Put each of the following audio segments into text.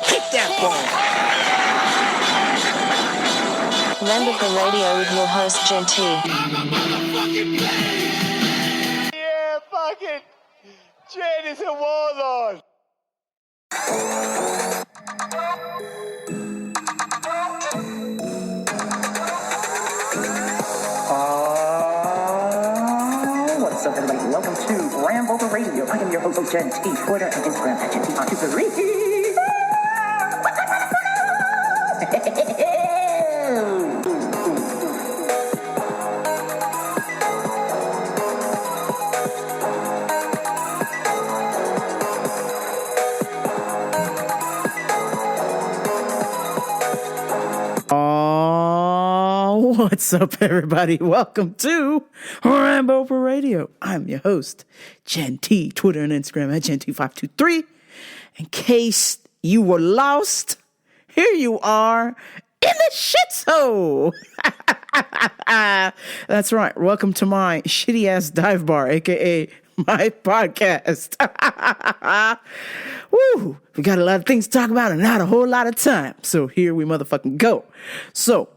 Hit that ball. Remember the radio with your host, Jen T. Yeah, fucking Jen is a warlord. What's up, everybody? Welcome to Rambo the Radio. I am your host, Jen T. Twitter and Instagram at Jen T. What's up, everybody? Welcome to Rambo for Radio. I'm your host, Jen T. Twitter and Instagram at GenT523. In case you were lost, here you are in the shitshow. That's right. Welcome to my shitty ass dive bar, aka my podcast. Woo! We got a lot of things to talk about and not a whole lot of time. So here we motherfucking go. So,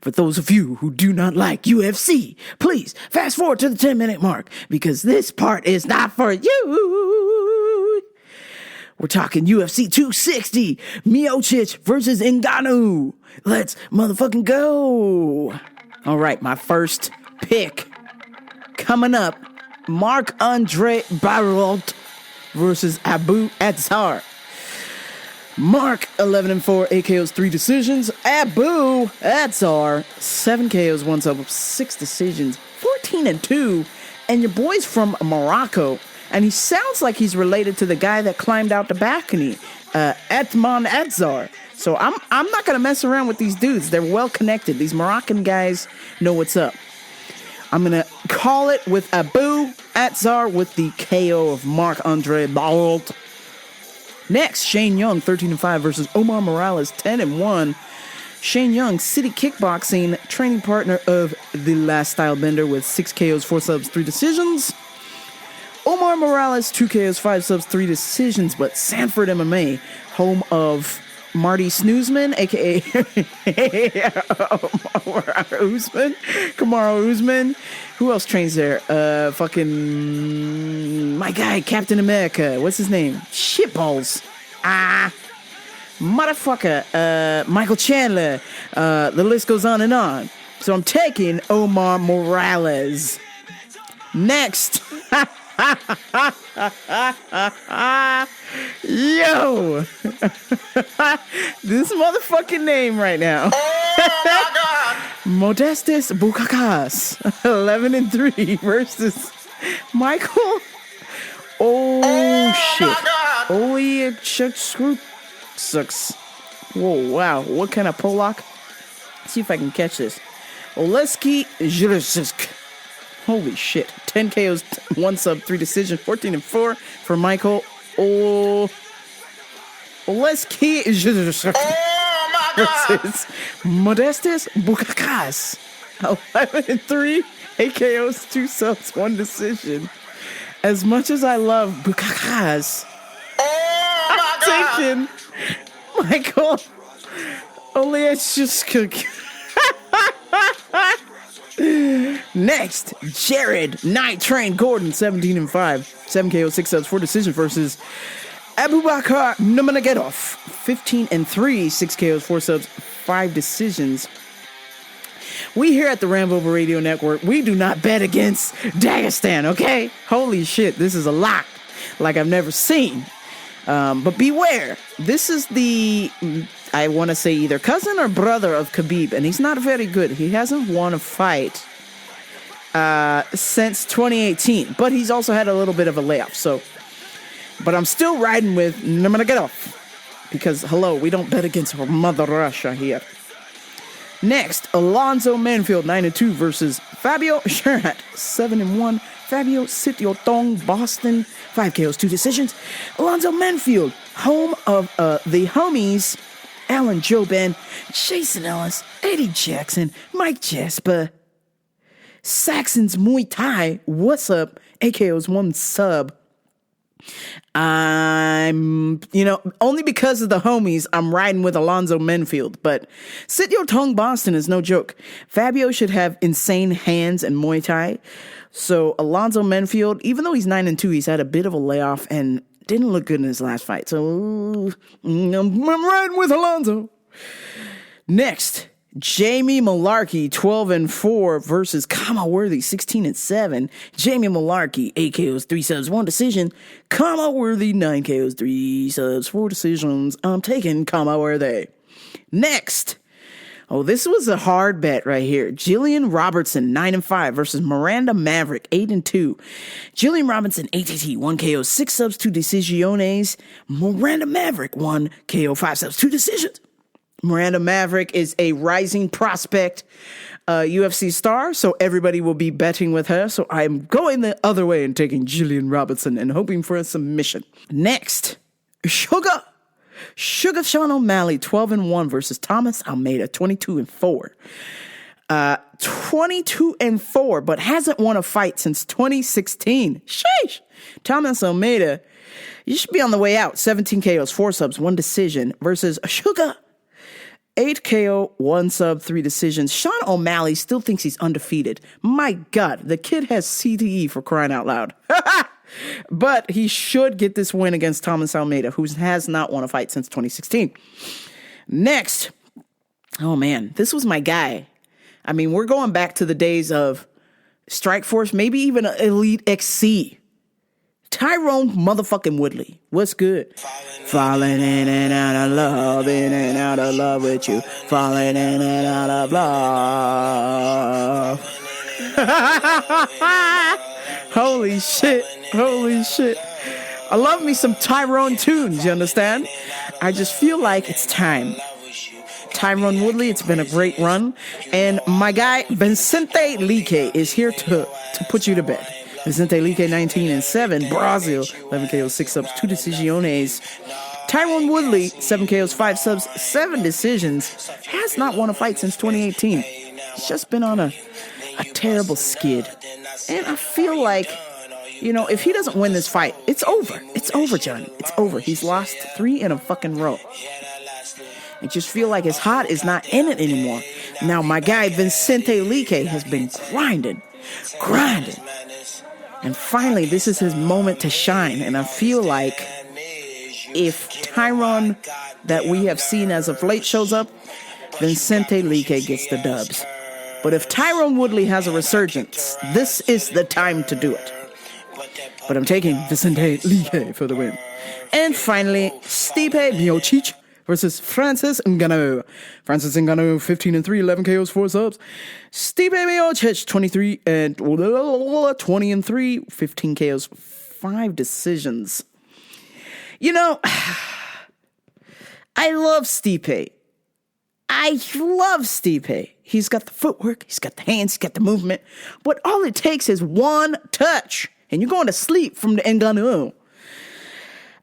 for those of you who do not like UFC, please fast forward to the 10-minute mark because this part is not for you. We're talking UFC 260, Miocic versus Ngannou. Let's motherfucking go. All right, my first pick coming up, Marc-Andre Barriault versus Abu Adzar. Mark, 11-4, 8 KOs, 3 decisions. Abu Adzar, 7 KOs, 1 sub, 6 decisions, 14-2. And your boy's from Morocco, and he sounds like he's related to the guy that climbed out the balcony, Atman Adzar. So I'm not gonna mess around with these dudes. They're well connected. These Moroccan guys know what's up. I'm gonna call it with Abu Adzar with the KO of Marc-Andre Barriault. Next, Shane Young, 13-5 versus Omar Morales, 10-1. Shane Young, City Kickboxing, training partner of the Last Stylebender with 6 KOs, 4 subs, 3 decisions. Omar Morales, 2 KOs, 5 subs, 3 decisions, but Sanford MMA, home of Marty Snoozman, a.k.a. Kamaru Usman. Who else trains there? My guy, Captain America. What's his name? Shitballs. Motherfucker. Michael Chandler. The list goes on and on. So I'm taking Omar Morales. Next. Yo. This motherfucking name right now. Modestus Bukakas, 11-3 versus Michael. Shit. Holy screw sucks. Whoa, wow. What kind of Polak? Let's see if I can catch this. Oleski Zhirzisk. Holy shit. 10 KOs, 1 sub, 3 decisions, 14-4 for Michael. Oleski Zhirzisk. Versus Modestus Bukakas, 11-3, 8 KOs, 2 subs, 1 decision. As much as I love Bukakas, I'm taking Michael Oleksiuk. Next, Jared Night Train Gordon, 17-5, 7 KOs, 6 subs, 4 decisions versus Abubakar Nurmagomedov, 15-3, 6 KOs, 4 subs, 5 decisions. We here at the Rambo Radio Network, we do not bet against Dagestan, okay? Holy shit, this is a lock like I've never seen. But beware, this is the, I want to say either cousin or brother of Khabib, and he's not very good. He hasn't won a fight since 2018, but he's also had a little bit of a layoff, so... But I'm still riding with Nurmagomedov because, hello, we don't bet against Mother Russia here. Next, Alonzo Manfield, 9-2 versus Fabio Sherat, 7-1. Fabio Sitiotong, Boston, 5 KOs, 2 decisions. Alonzo Manfield, home of the homies, Alan Joban, Jason Ellis, Eddie Jackson, Mike Jasper, Saxon's Muay Thai. What's up? AKO's 1 sub. Only because of the homies, I'm riding with Alonzo Menfield, but Sit Your Tongue Boston is no joke. Fabio should have insane hands in Muay Thai. So Alonzo Menfield, even though he's 9-2, he's had a bit of a layoff and didn't look good in his last fight. So I'm riding with Alonzo. Next, Jamie Malarkey, 12-4 versus Kama Worthy, 16-7. Jamie Malarkey, 8 KOs, 3 subs, 1 decision. Kama Worthy, 9 KOs, 3 subs, 4 decisions. I'm taking Kama Worthy. Next. Oh, this was a hard bet right here. Jillian Robertson, 9-5 versus Miranda Maverick, 8-2. Jillian Robertson, ATT, 1 KO, 6 subs, 2 decisiones. Miranda Maverick, 1 KO, 5 subs, 2 decisions. Miranda Maverick is a rising prospect UFC star, so everybody will be betting with her. So I'm going the other way and taking Jillian Robertson and hoping for a submission. Next, Sugar Sean O'Malley, 12-1 versus Thomas Almeida, 22-4. 22-4, but hasn't won a fight since 2016. Sheesh. Thomas Almeida, you should be on the way out. 17 KOs, 4 subs, 1 decision versus Sugar. 8 KO, 1 sub, 3 decisions. Sean O'Malley still thinks he's undefeated. My God, the kid has CTE for crying out loud. But he should get this win against Thomas Almeida, who has not won a fight since 2016. Next, oh man, this was my guy. I mean, we're going back to the days of Strikeforce, maybe even Elite XC. Tyrone motherfucking Woodley. What's good? Falling in and out of love, in and out of love with you. Falling in and out of love. Holy shit. Holy shit. I love me some Tyrone tunes, you understand? I just feel like it's time. Tyrone Woodley, it's been a great run. And my guy, Vicente Lique, is here to put you to bed. Vicente Lique, 19-7. Brazil, 11 KOs, 6 subs, 2 decisiones. Tyrone Woodley, 7 KOs, 5 subs, 7 decisions. Has not won a fight since 2018. He's just been on a terrible skid. And I feel like, if he doesn't win this fight, it's over. It's over, Johnny. It's over. He's lost 3 in a fucking row. I just feel like his heart is not in it anymore. Now, my guy, Vicente Lique, has been grinding. And finally, this is his moment to shine. And I feel like if Tyrone that we have seen as of late shows up, Vicente Lique gets the dubs. But if Tyrone Woodley has a resurgence, this is the time to do it. But I'm taking Vicente Lique for the win. And finally, Stipe Miocic versus Francis Ngannou. Francis Ngannou, 15-3, 11 KOs, 4 subs. Stipe Miocic, 20-3, 15 KOs, 5 decisions. I love Stipe. He's got the footwork, he's got the hands, he's got the movement. But all it takes is one touch, and you're going to sleep from the Ngannou.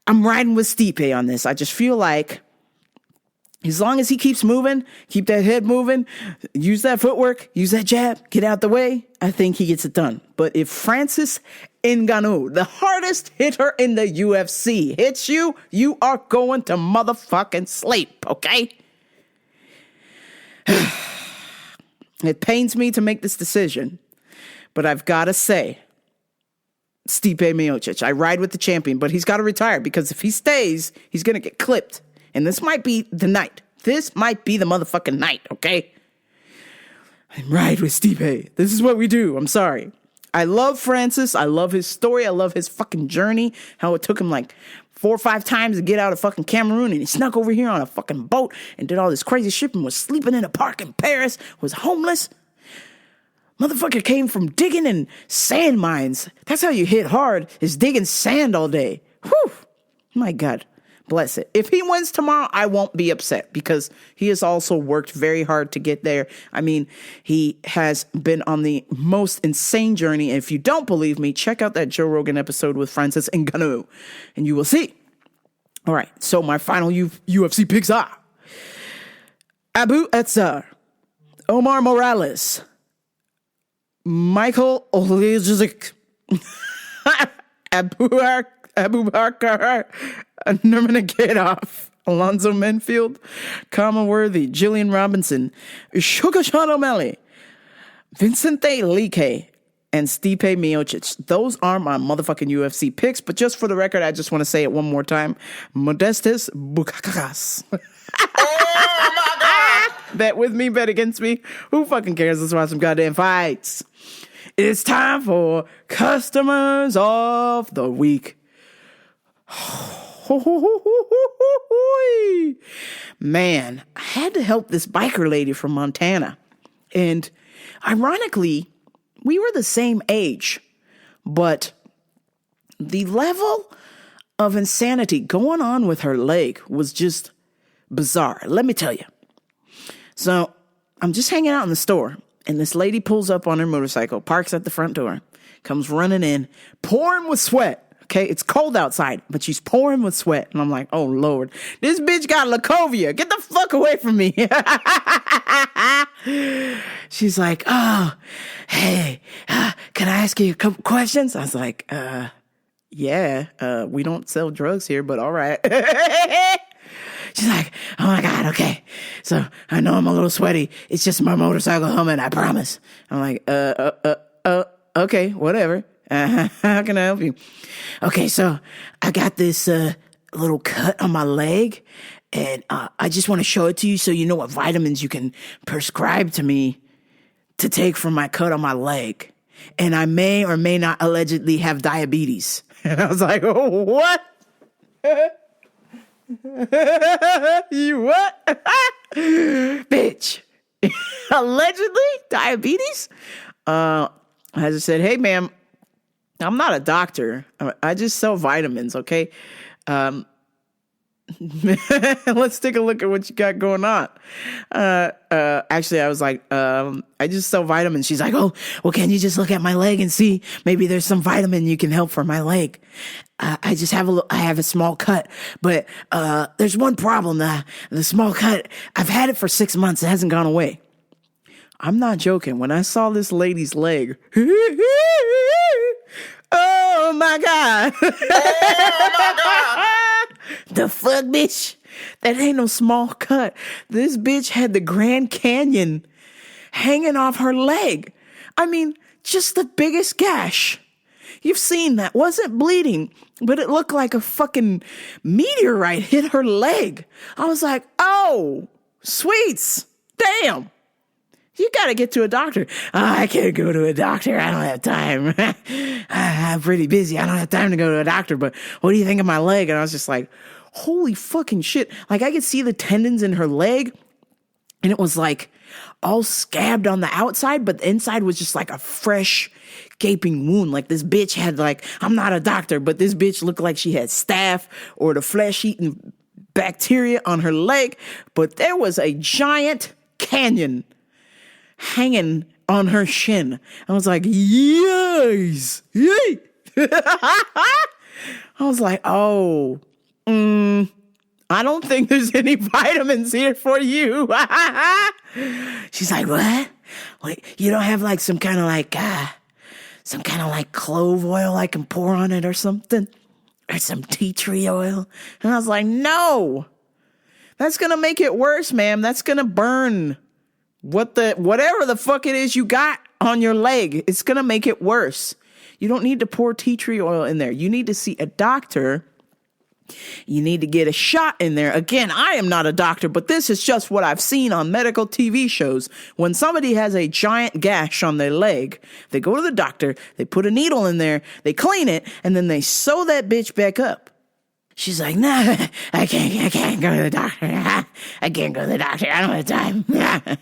I'm riding with Stipe on this. I just feel like as long as he keeps moving, keep that head moving, use that footwork, use that jab, get out the way, I think he gets it done. But if Francis Ngannou, the hardest hitter in the UFC, hits you, you are going to motherfucking sleep, okay? It pains me to make this decision, but I've got to say, Stipe Miocic, I ride with the champion, but he's got to retire because if he stays, he's going to get clipped. And this might be the night. This might be the motherfucking night, okay? I ride with Stipe. This is what we do. I'm sorry. I love Francis. I love his story. I love his fucking journey. How it took him like 4 or 5 times to get out of fucking Cameroon. And he snuck over here on a fucking boat and did all this crazy shit and was sleeping in a park in Paris. Was homeless. Motherfucker came from digging in sand mines. That's how you hit hard, is digging sand all day. Whew. My God. Bless it. If he wins tomorrow, I won't be upset because he has also worked very hard to get there. I mean, he has been on the most insane journey. If you don't believe me, check out that Joe Rogan episode with Francis Ngannou, and you will see. All right, so my final UFC picks are Abu Etsar, Omar Morales, Michael Olejic, Abubakar Nurmagomedov, Alonzo Menfield, Kama Worthy, Jillian Robinson, Shukashan O'Malley, Vincente Lique, and Stipe Miocic. Those are my motherfucking UFC picks, but just for the record, I just want to say it one more time. Modestus Bukakas. Oh my God! Bet with me, bet against me. Who fucking cares? Let's watch some goddamn fights. It's time for Customers of the Week. Man, I had to help this biker lady from Montana. And ironically, we were the same age, but the level of insanity going on with her leg was just bizarre. Let me tell you. So I'm just hanging out in the store, and this lady pulls up on her motorcycle, parks at the front door, comes running in, pouring with sweat. Okay, it's cold outside, but she's pouring with sweat. And I'm like, oh, Lord, this bitch got Lacovia. Get the fuck away from me. She's like, oh, hey, can I ask you a couple questions? I was like, yeah, we don't sell drugs here, but all right. She's like, oh my God, okay. So I know I'm a little sweaty. It's just my motorcycle helmet, I promise. I'm like, okay, whatever. How can I help you? Okay, so I got this little cut on my leg, and I just want to show it to you so you know what vitamins you can prescribe to me to take for my cut on my leg. And I may or may not allegedly have diabetes. And I was like, oh, what? You what? Bitch. Allegedly? Diabetes? I just said, hey, ma'am, I'm not a doctor. I just sell vitamins, okay? Let's take a look at what you got going on. Actually, I was like, I just sell vitamins. She's like, oh, well, can you just look at my leg and see maybe there's some vitamin you can help for my leg? I just have I have a small cut, but there's one problem. The small cut, I've had it for 6 months. It hasn't gone away. I'm not joking. When I saw this lady's leg, oh my God. Oh my God. The fuck, bitch? That ain't no small cut. This bitch had the Grand Canyon hanging off her leg. I mean, just the biggest gash. You've seen that. Wasn't bleeding, but it looked like a fucking meteorite hit her leg. I was like, oh, sweets. Damn. You got to get to a doctor. I can't go to a doctor. I don't have time. I'm pretty busy. I don't have time to go to a doctor, but what do you think of my leg? And I was just like, holy fucking shit. Like, I could see the tendons in her leg, and it was like all scabbed on the outside, but the inside was just like a fresh gaping wound. Like, this bitch had, like, I'm not a doctor, but this bitch looked like she had staph or the flesh-eating bacteria on her leg, but there was a giant canyon hanging on her shin. I was like, yes, yay. I was like, oh, I don't think there's any vitamins here for you. She's like, what? Like, you don't have like some kind of like clove oil I can pour on it or something? Or some tea tree oil? And I was like, no, that's going to make it worse, ma'am. That's going to burn whatever the fuck it is you got on your leg. It's going to make it worse. You don't need to pour tea tree oil in there. You need to see a doctor. You need to get a shot in there. Again, I am not a doctor, but this is just what I've seen on medical TV shows. When somebody has a giant gash on their leg, they go to the doctor, they put a needle in there, they clean it, and then they sew that bitch back up. She's like, nah, I can't go to the doctor. I can't go to the doctor. I don't have time. I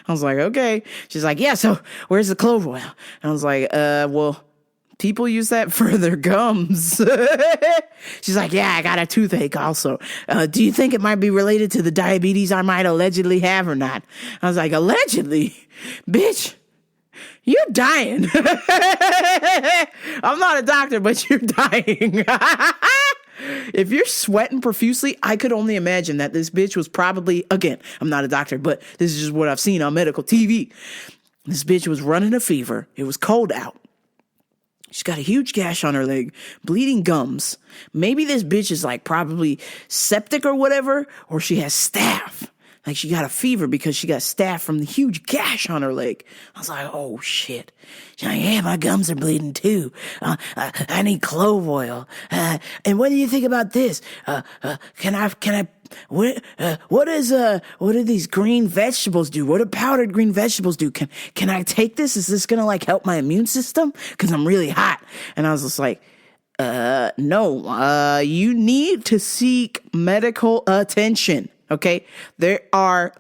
was like, okay. She's like, yeah, so where's the clove oil? And I was like, well, people use that for their gums. She's like, yeah, I got a toothache also. Do you think it might be related to the diabetes I might allegedly have or not? I was like, allegedly? Bitch, you're dying. I'm not a doctor, but you're dying. If you're sweating profusely, I could only imagine that this bitch was probably, again, I'm not a doctor, but this is just what I've seen on medical TV. This bitch was running a fever. It was cold out. She's got a huge gash on her leg, bleeding gums. Maybe this bitch is like probably septic or whatever, or she has staph. Like she got a fever because she got staph from the huge gash on her leg. I was like, oh shit. She's like, yeah, my gums are bleeding too. I need clove oil. And what do you think about this? What do these green vegetables do? What do powdered green vegetables do? Can I take this? Is this gonna like help my immune system? Cause I'm really hot. And I was just like, no, you need to seek medical attention. Okay. There are,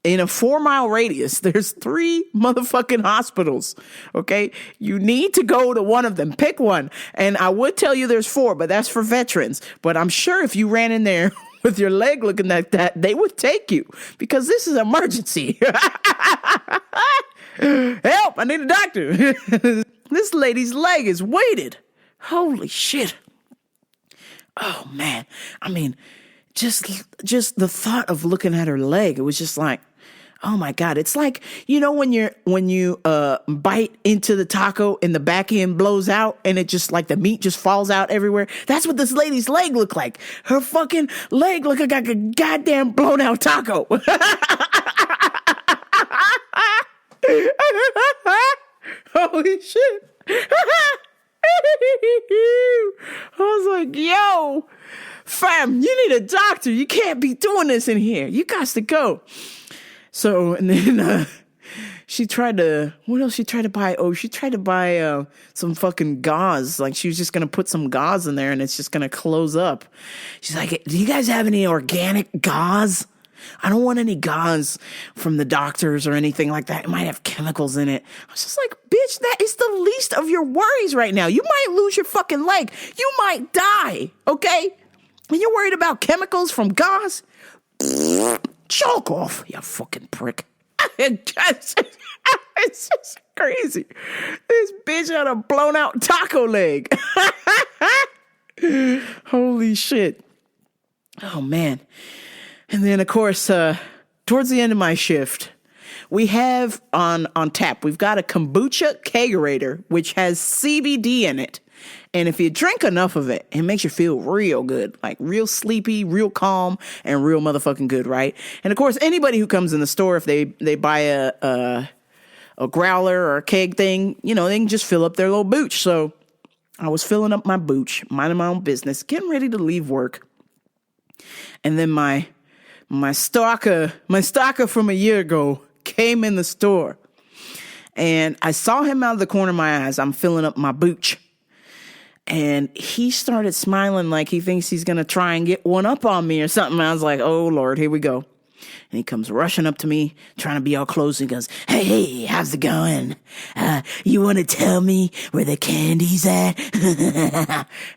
in a 4-mile radius, there's 3 motherfucking hospitals. Okay. You need to go to one of them. Pick one. And I would tell you there's 4, but that's for veterans. But I'm sure if you ran in there with your leg looking like that, they would take you because this is an emergency. Help, I need a doctor. This lady's leg is weighted. Holy shit. Oh man. I mean, just the thought of looking at her leg, it was just like, oh my God. It's like, you know, when you bite into the taco and the back end blows out and it just like the meat just falls out everywhere. That's what this lady's leg looked like. Her fucking leg looked like a goddamn blown out taco. Holy shit. I was like, yo, fam, you need a doctor. You can't be doing this in here. You got to go. So, and then she tried to, what else she tried to buy? Oh, she tried to buy some fucking gauze. Like she was just going to put some gauze in there and it's just going to close up. She's like, do you guys have any organic gauze? I don't want any gauze from the doctors or anything like that. It might have chemicals in it. I was just like, bitch, that is the least of your worries right now. You might lose your fucking leg. You might die, okay? And you're worried about chemicals from gauze? Choke off, you fucking prick. It's just crazy. This bitch had a blown out taco leg. Holy shit. Oh, man. And then, of course, towards the end of my shift, we have on tap, we've got a kombucha kegerator, which has CBD in it. And if you drink enough of it, it makes you feel real good, like real sleepy, real calm, and real motherfucking good, right? And of course, anybody who comes in the store, if they buy a growler or a keg thing, you know, they can just fill up their little booch. So I was filling up my booch, minding my own business, getting ready to leave work. And then my stalker from a year ago came in the store. And I saw him out of the corner of my eyes. I'm filling up my booch. And he started smiling like he thinks he's going to try and get one up on me or something. I was like, oh, Lord, here we go. And he comes rushing up to me, trying to be all close. He goes, hey, how's it going? You want to tell me where the candy's at?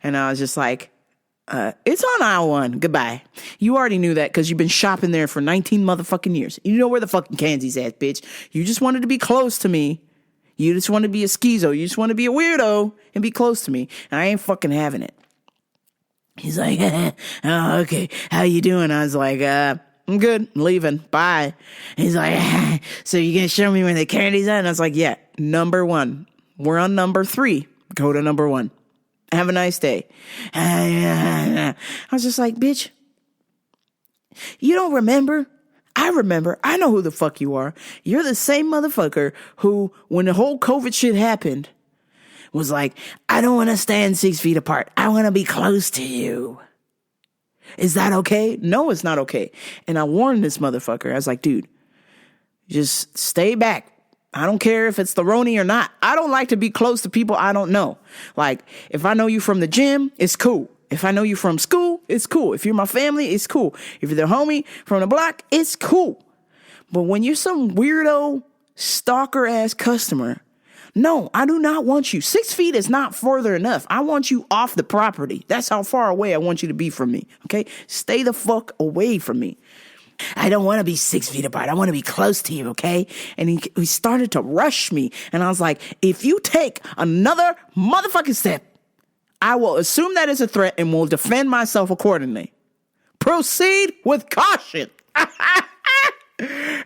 And I was just like, it's on aisle 1. Goodbye. You already knew that because you've been shopping there for 19 motherfucking years. You know where the fucking candy's at, bitch. You just wanted to be close to me. You just want to be a schizo. You just want to be a weirdo and be close to me. And I ain't fucking having it. He's like, oh, okay. How you doing? I was like, I'm good. I'm leaving. Bye. And he's like, so you going to show me where the candy's at? And I was like, yeah, number 1. We're on number 3. Go to number 1. Have a nice day. I was just like, bitch, you don't remember? I remember. I know who the fuck you are. You're the same motherfucker who, when the whole COVID shit happened, was like, I don't want to stand 6 feet apart. I want to be close to you. Is that okay? No, it's not okay. And I warned this motherfucker. I was like, dude, just stay back. I don't care if it's the Roni or not. I don't like to be close to people I don't know. Like, if I know you from the gym, it's cool. If I know you from school, it's cool. If you're my family, it's cool. If you're the homie from the block, it's cool. But when you're some weirdo, stalker-ass customer, no, I do not want you. 6 feet is not further enough. I want you off the property. That's how far away I want you to be from me, okay? Stay the fuck away from me. I don't want to be 6 feet apart. I want to be close to you, okay? And he started to rush me. And I was like, if you take another motherfucking step, I will assume that is a threat and will defend myself accordingly. Proceed with caution.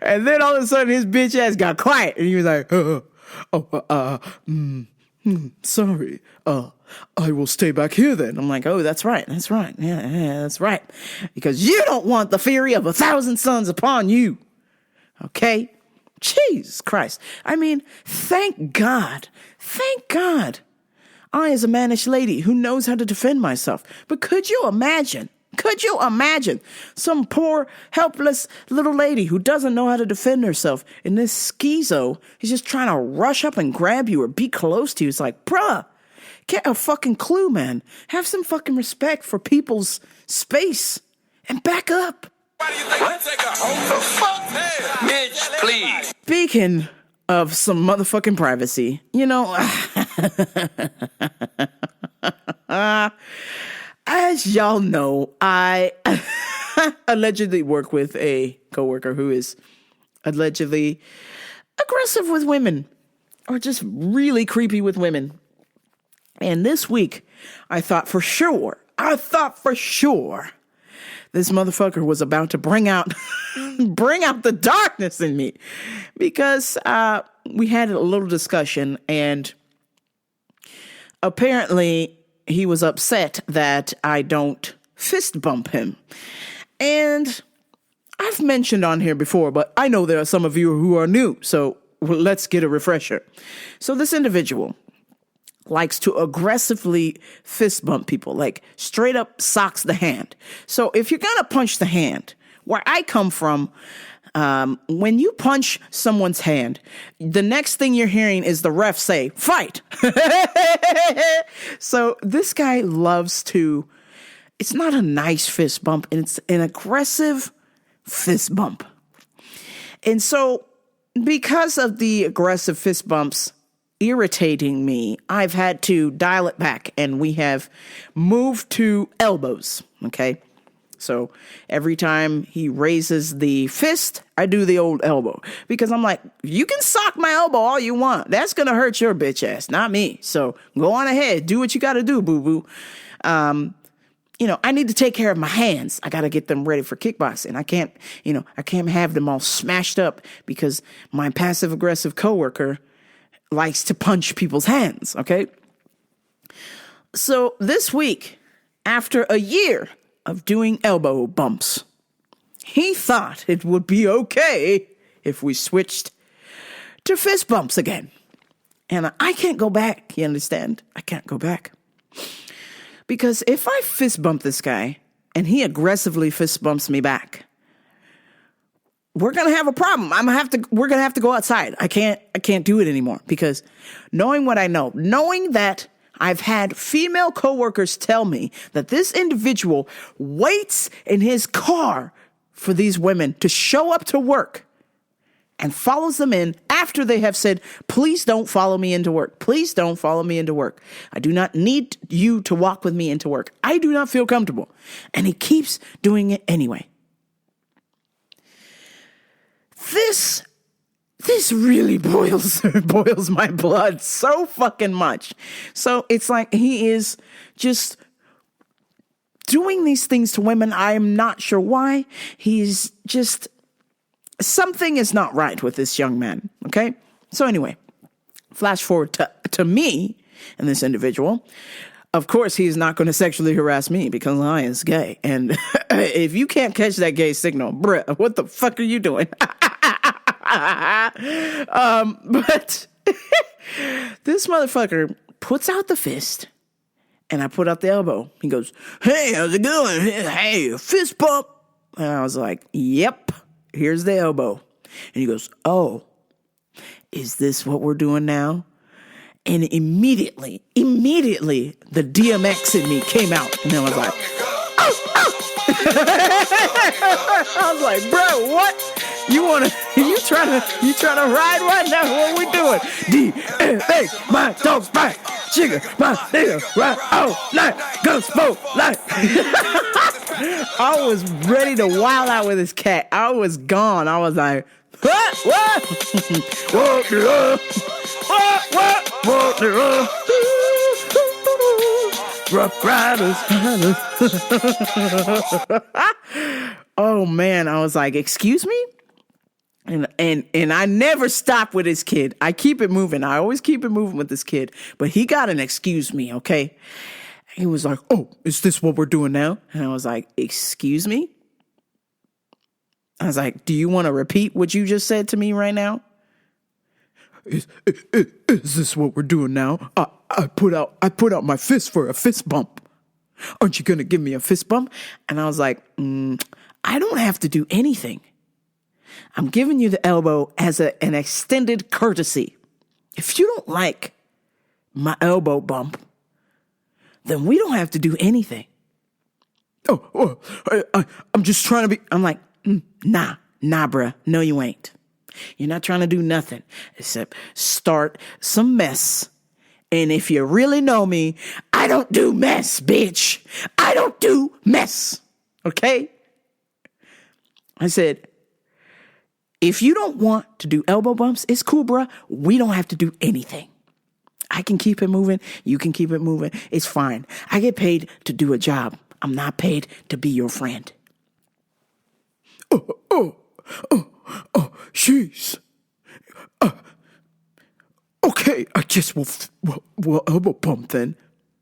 And then all of a sudden his bitch ass got quiet and he was like, sorry. I will stay back here then. I'm like, oh, that's right. That's right. Yeah, that's right. Because you don't want the fury of 1,000 suns upon you. Okay? Jesus Christ. I mean, thank God. Thank God. I, as a mannish lady who knows how to defend myself. But could you imagine? Could you imagine some poor, helpless little lady who doesn't know how to defend herself and this schizo is just trying to rush up and grab you or be close to you? It's like, bruh, get a fucking clue, man. Have some fucking respect for people's space and back up. Bitch, please. Speaking of some motherfucking privacy, you know, as y'all know, I allegedly work with a coworker who is allegedly aggressive with women or just really creepy with women. And this week, I thought for sure this motherfucker was about to bring out the darkness in me because we had a little discussion and apparently he was upset that I don't fist bump him. And I've mentioned on here before, but I know there are some of you who are new, so let's get a refresher. So this individual likes to aggressively fist bump people, like straight up socks the hand. So if you're going to punch the hand, where I come from, when you punch someone's hand, the next thing you're hearing is the ref say, fight. So this guy loves to, it's not a nice fist bump, and it's an aggressive fist bump. And so because of the aggressive fist bumps irritating me, I've had to dial it back and we have moved to elbows. Okay. So every time he raises the fist, I do the old elbow because I'm like, you can sock my elbow all you want. That's going to hurt your bitch ass, not me. So go on ahead. Do what you got to do, boo boo. You know, I need to take care of my hands. I got to get them ready for kickboxing. I can't have them all smashed up because my passive aggressive coworker likes to punch people's hands, okay? So this week, after a year of doing elbow bumps, he thought it would be okay if we switched to fist bumps again. And I can't go back, you understand? I can't go back. Because if I fist bump this guy and he aggressively fist bumps me back, we're going to have a problem. We're going to have to go outside. I can't do it anymore because knowing what I know, knowing that I've had female coworkers tell me that this individual waits in his car for these women to show up to work and follows them in after they have said, please don't follow me into work. Please don't follow me into work. I do not need you to walk with me into work. I do not feel comfortable. And he keeps doing it anyway. This really boils my blood so fucking much. So it's like he is just doing these things to women. I'm not sure why. He's just, something is not right with this young man. Okay. So anyway, flash forward to me and this individual. Of course, he's not going to sexually harass me because I is gay. And if you can't catch that gay signal, bruh, what the fuck are you doing? But this motherfucker puts out the fist and I put out the elbow. He goes, hey, how's it going? Hey, fist bump. And I was like, yep, here's the elbow. And he goes, oh, is this what we're doing now? And immediately, the DMX in me came out. And I was like, I was like, bro, what? You trying to ride right now? What we doing? DMX, my dog's back. Jigger, my nigga, ride all night. Guns for life. I was ready to wild out with this cat. I was gone. I was like, what? Rough Riders. Oh man, I was like, excuse me? And I never stop with this kid. I keep it moving. I always keep it moving with this kid. But he got an excuse me, okay? He was like, oh, is this what we're doing now? And I was like, excuse me? I was like, do you want to repeat what you just said to me right now? Is this what we're doing now? I put out my fist for a fist bump. Aren't you going to give me a fist bump? And I was like, I don't have to do anything. I'm giving you the elbow as an extended courtesy. If you don't like my elbow bump, then we don't have to do anything. Oh, well, I'm just trying to be. I'm like, nah, bruh. No, you ain't. You're not trying to do nothing except start some mess. And if you really know me, I don't do mess, bitch. I don't do mess. Okay? I said, if you don't want to do elbow bumps, it's cool, bruh. We don't have to do anything. I can keep it moving. You can keep it moving. It's fine. I get paid to do a job. I'm not paid to be your friend. Jeez. Okay, I guess we'll elbow bump then.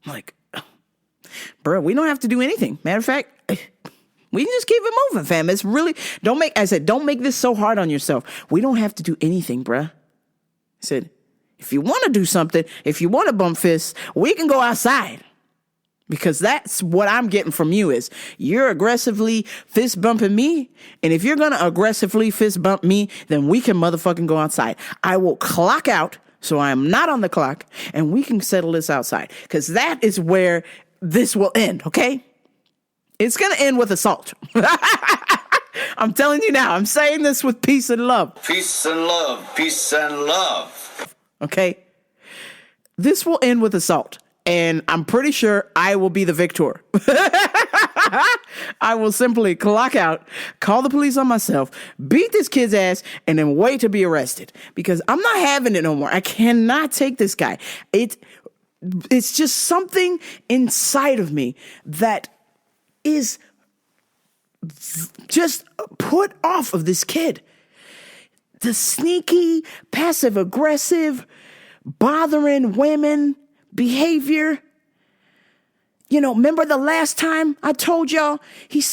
I'm like, bro, we don't have to do anything. Matter of fact, we can just keep it moving, fam. It's really, don't make this so hard on yourself. We don't have to do anything, bruh. I said, if you want to do something, if you want to bump fists, we can go outside. Because that's what I'm getting from you is you're aggressively fist bumping me. And if you're going to aggressively fist bump me, then we can motherfucking go outside. I will clock out so I am not on the clock and we can settle this outside. Because that is where this will end, okay? It's going to end with assault. I'm telling you now, I'm saying this with peace and love. Peace and love. Peace and love. Okay? This will end with assault. And I'm pretty sure I will be the victor. I will simply clock out, call the police on myself, beat this kid's ass, and then wait to be arrested. Because I'm not having it no more. I cannot take this guy. It's just something inside of me that is just put off of this kid. The sneaky, passive-aggressive, bothering women behavior. You know, remember the last time I told y'all he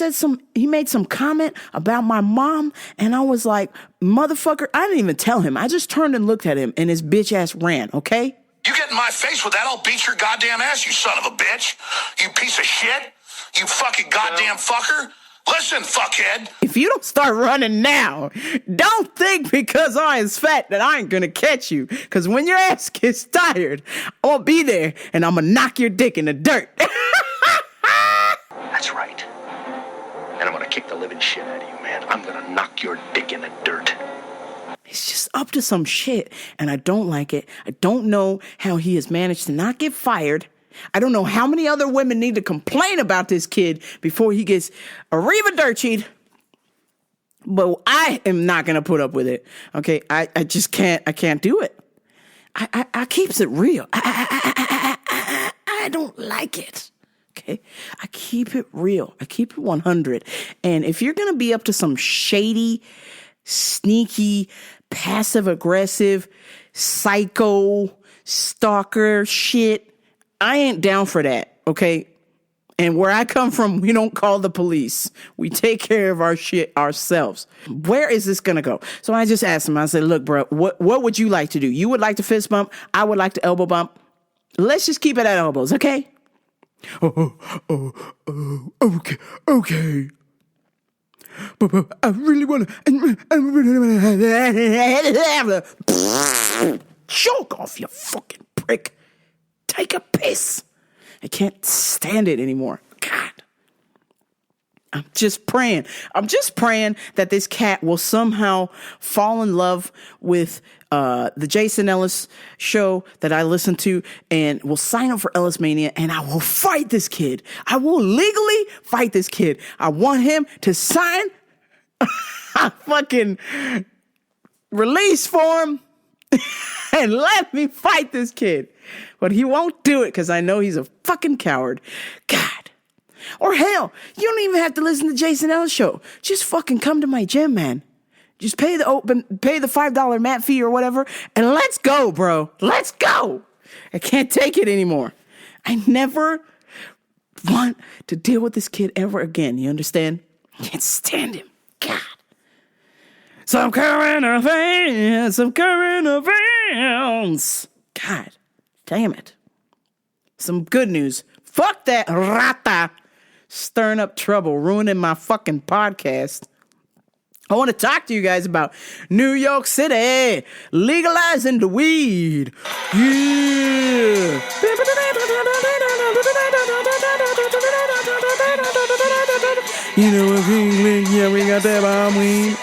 made some comment about my mom, and I was like, motherfucker, I didn't even tell him. I just turned and looked at him and his bitch ass ran, okay? You get in my face with that, I'll beat your goddamn ass, you son of a bitch. You piece of shit. You fucking goddamn fucker. Listen, fuckhead. If you don't start running now, don't think because I is fat that I ain't gonna catch you. Because when your ass gets tired, I'll be there and I'm gonna knock your dick in the dirt. That's right. And I'm gonna kick the living shit out of you, man. I'm gonna knock your dick in the dirt. He's just up to some shit, and I don't like it. I don't know how he has managed to not get fired. I don't know how many other women need to complain about this kid before he gets arrivederci'd. But I am not going to put up with it. Okay. I just can't. I can't do it. I keeps it real. I don't like it. Okay. I keep it real. I keep it 100. And if you're going to be up to some shady, sneaky, passive aggressive, psycho, stalker shit, I ain't down for that, okay? And where I come from, we don't call the police. We take care of our shit ourselves. Where is this gonna go? So I just asked him, I said, look, bro, what would you like to do? You would like to fist bump? I would like to elbow bump. Let's just keep it at elbows, okay? Okay. But I really want to choke off, you fucking prick. Take a piss. I can't stand it anymore. God. I'm just praying that this cat will somehow fall in love with the Jason Ellis show that I listen to and will sign up for Ellis Mania, and I will fight this kid. I will legally fight this kid. I want him to sign a fucking release form and let me fight this kid. But he won't do it because I know he's a fucking coward. God. Or hell, you don't even have to listen to Jason Ellis show. Just fucking come to my gym, man. Just pay the $5 mat fee or whatever, and let's go, bro. Let's go. I can't take it anymore. I never want to deal with this kid ever again. You understand? I can't stand him. God. Some current events. God damn it. Some good news. Fuck that rata stirring up trouble, ruining my fucking podcast. I want to talk to you guys about New York City legalizing the weed. Yeah. You know what yeah, we got that bomb weed.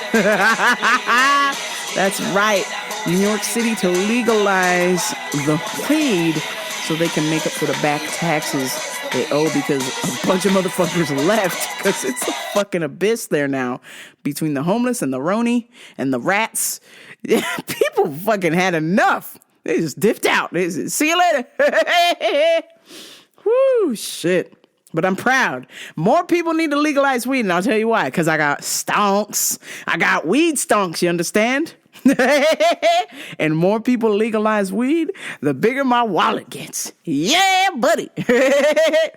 That's right. New York City to legalize the weed so they can make up for the back taxes they owe because a bunch of motherfuckers left because it's a fucking abyss there now between the homeless and the Roni and the rats. People fucking had enough. They just dipped out. They said, see you later. Whoo, shit. But I'm proud. More people need to legalize weed, and I'll tell you why. Because I got stonks. I got weed stonks, you understand? And more people legalize weed, the bigger my wallet gets. Yeah, buddy.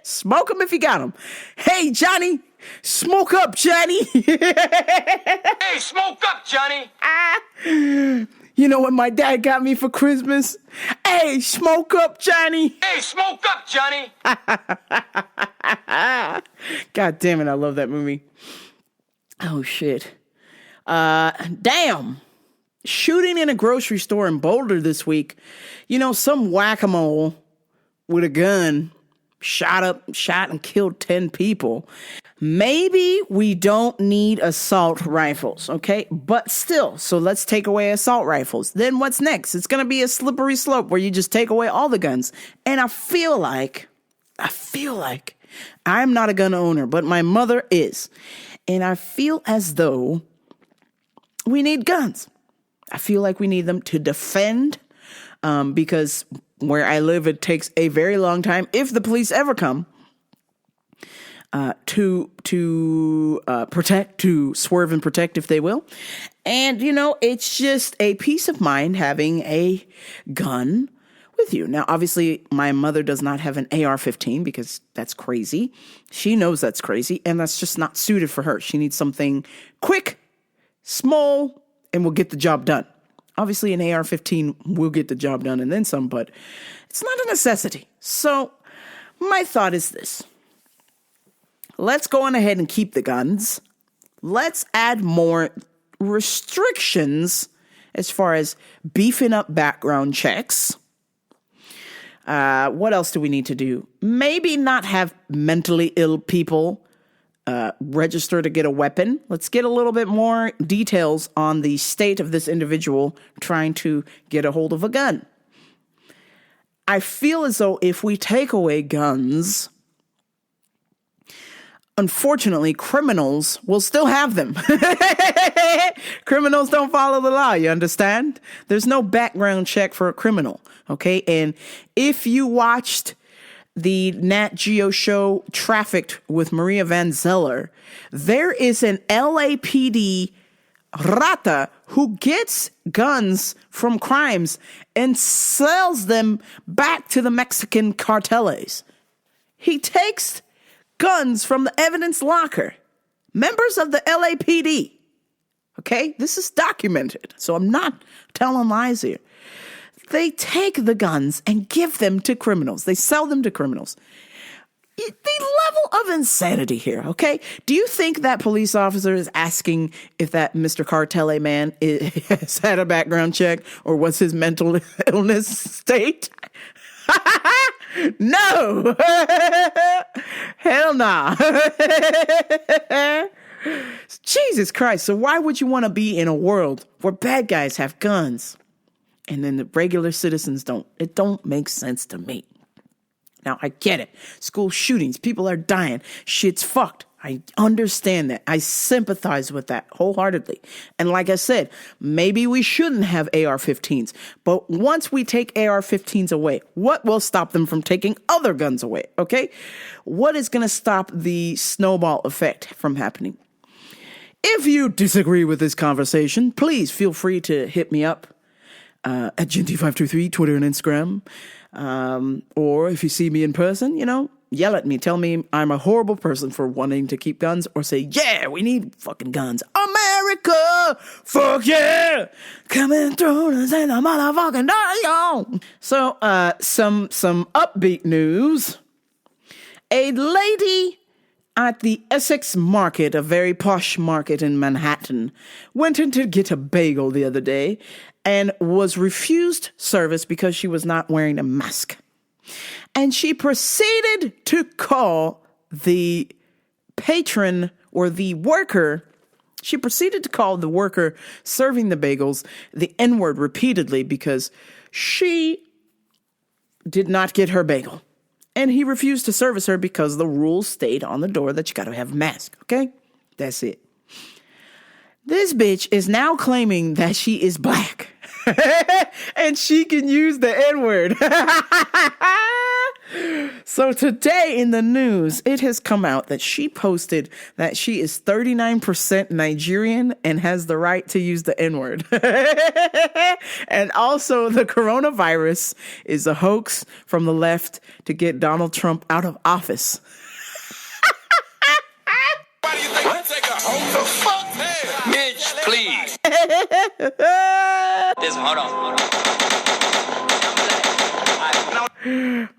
Smoke them if you got them. Hey, Johnny. Smoke up, Johnny. Hey, smoke up, Johnny. You know what my dad got me for Christmas? Hey, smoke up, Johnny. Hey, smoke up, Johnny. God damn it, I love that movie. Oh, shit. Damn. Shooting in a grocery store in Boulder this week. You know, some whack-a-mole with a gun shot and killed 10 people. Maybe we don't need assault rifles, okay? But still, so let's take away assault rifles. Then what's next? It's going to be a slippery slope where you just take away all the guns. And I feel like I'm not a gun owner, but my mother is. And I feel as though we need guns. I feel like we need them to defend, because where I live, it takes a very long time, if the police ever come, to protect, to swerve and protect if they will. And, you know, it's just a peace of mind having a gun with you. Now, obviously, my mother does not have an AR-15 because that's crazy. She knows that's crazy, and that's just not suited for her. She needs something quick, small, and will get the job done. Obviously, an AR-15 will get the job done and then some, but it's not a necessity. So my thought is this. Let's go on ahead and keep the guns. Let's add more restrictions as far as beefing up background checks. What else do we need to do? Maybe not have mentally ill people register to get a weapon. Let's get a little bit more details on the state of this individual trying to get a hold of a gun. I feel as though if we take away guns, unfortunately, criminals will still have them. Criminals don't follow the law, you understand? There's no background check for a criminal, okay? And if you watched the Nat Geo show Trafficked with Maria Van Zeller, there is an LAPD rata who gets guns from crimes and sells them back to the Mexican cartels. He takes guns from the evidence locker. Members of the LAPD. Okay? This is documented, so I'm not telling lies here. They take the guns and give them to criminals. They sell them to criminals. The level of insanity here, okay? Do you think that police officer is asking if that Mr. Cartele man has had a background check or what's his mental illness state? No! Hell nah. Jesus Christ. So why would you want to be in a world where bad guys have guns and then the regular citizens don't? It don't make sense to me. Now, I get it. School shootings, people are dying. Shit's fucked. I understand that. I sympathize with that wholeheartedly. And like I said, maybe we shouldn't have AR-15s. But once we take AR-15s away, what will stop them from taking other guns away? Okay? What is going to stop the snowball effect from happening? If you disagree with this conversation, please feel free to hit me up at Genty523, Twitter and Instagram. Or if you see me in person, yell at me. Tell me I'm a horrible person for wanting to keep guns, or say, yeah, we need fucking guns. America! Fuck yeah! Coming through and say the motherfucking dial. So, some upbeat news. A lady at the Essex Market, a very posh market in Manhattan, went in to get a bagel the other day and was refused service because she was not wearing a mask. And she proceeded to call the patron or the worker, serving the bagels the N-word repeatedly because she did not get her bagel. And he refused to service her because the rules stayed on the door that you got to have a mask, okay? That's it. This bitch is now claiming that she is black. And she can use the N-word. So today in the news, it has come out that she posted that she is 39% Nigerian and has the right to use the N-word. And also the coronavirus is a hoax from the left to get Donald Trump out of office. Why do you think you take a home the fuck? Hey, Mitch, please. Hold on.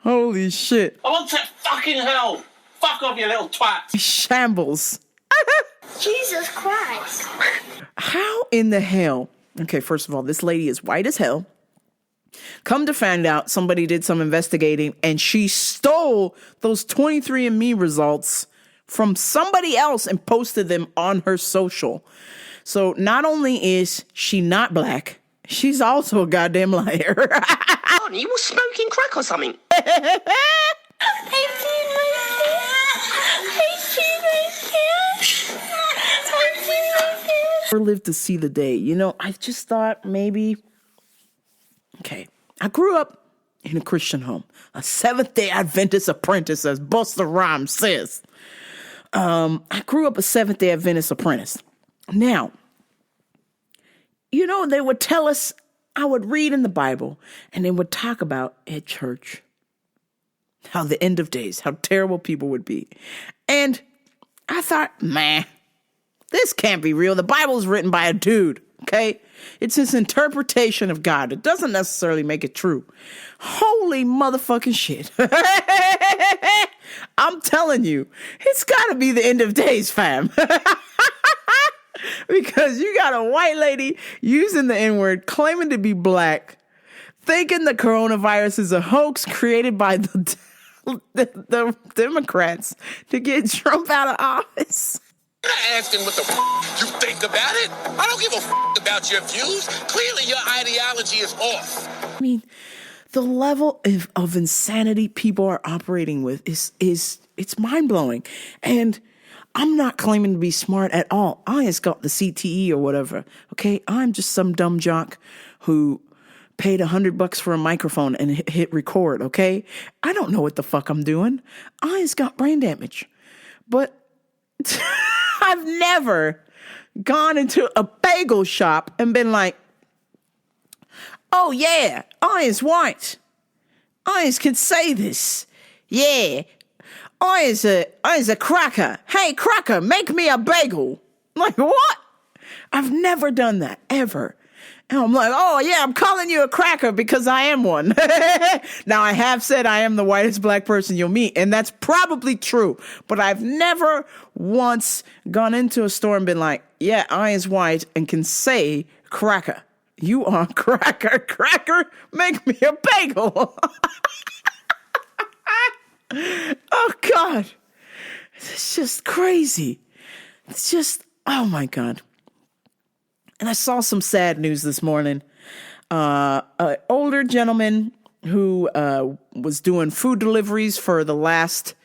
Holy shit. I want to fucking hell. Fuck off, you little twat. Shambles. Jesus Christ. How in the hell? Okay, first of all, this lady is white as hell. Come to find out, somebody did some investigating and she stole those 23andMe results from somebody else and posted them on her social. So not only is she not black, she's also a goddamn liar. You were smoking crack or something? Never lived to see the day. I just thought maybe, okay, I grew up in a Christian home, a Seventh-day Adventist apprentice, as Busta Rhymes says. I grew up a Seventh-day Adventist apprentice. Now, they would tell us, I would read in the Bible, and they would talk about at church how the end of days, how terrible people would be. And I thought, man, this can't be real. The Bible's written by a dude, okay? It's his interpretation of God. It doesn't necessarily make it true. Holy motherfucking shit. I'm telling you, it's got to be the end of days, fam. Because you got a white lady using the N-word, claiming to be black, thinking the coronavirus is a hoax created by the Democrats to get Trump out of office. I'm not asking what the you think about it. I don't give a about your views. Clearly your ideology is off. I mean, the level of insanity people are operating with is mind-blowing. And I'm not claiming to be smart at all. I just got the CTE or whatever, okay? I'm just some dumb jock who paid $100 for a microphone and hit record, okay? I don't know what the fuck I'm doing. I just got brain damage. But I've never gone into a bagel shop and been like, oh yeah, I is white. I is can say this. Yeah. I is a cracker. Hey, cracker, make me a bagel. Like, what? I've never done that, ever. And I'm like, oh, yeah, I'm calling you a cracker because I am one. Now, I have said I am the whitest black person you'll meet, and that's probably true. But I've never once gone into a store and been like, yeah, I is white and can say cracker. You are cracker. Cracker, make me a bagel. Oh, God. It's just crazy. It's just, oh, my God. And I saw some sad news this morning. An older gentleman who was doing food deliveries for the last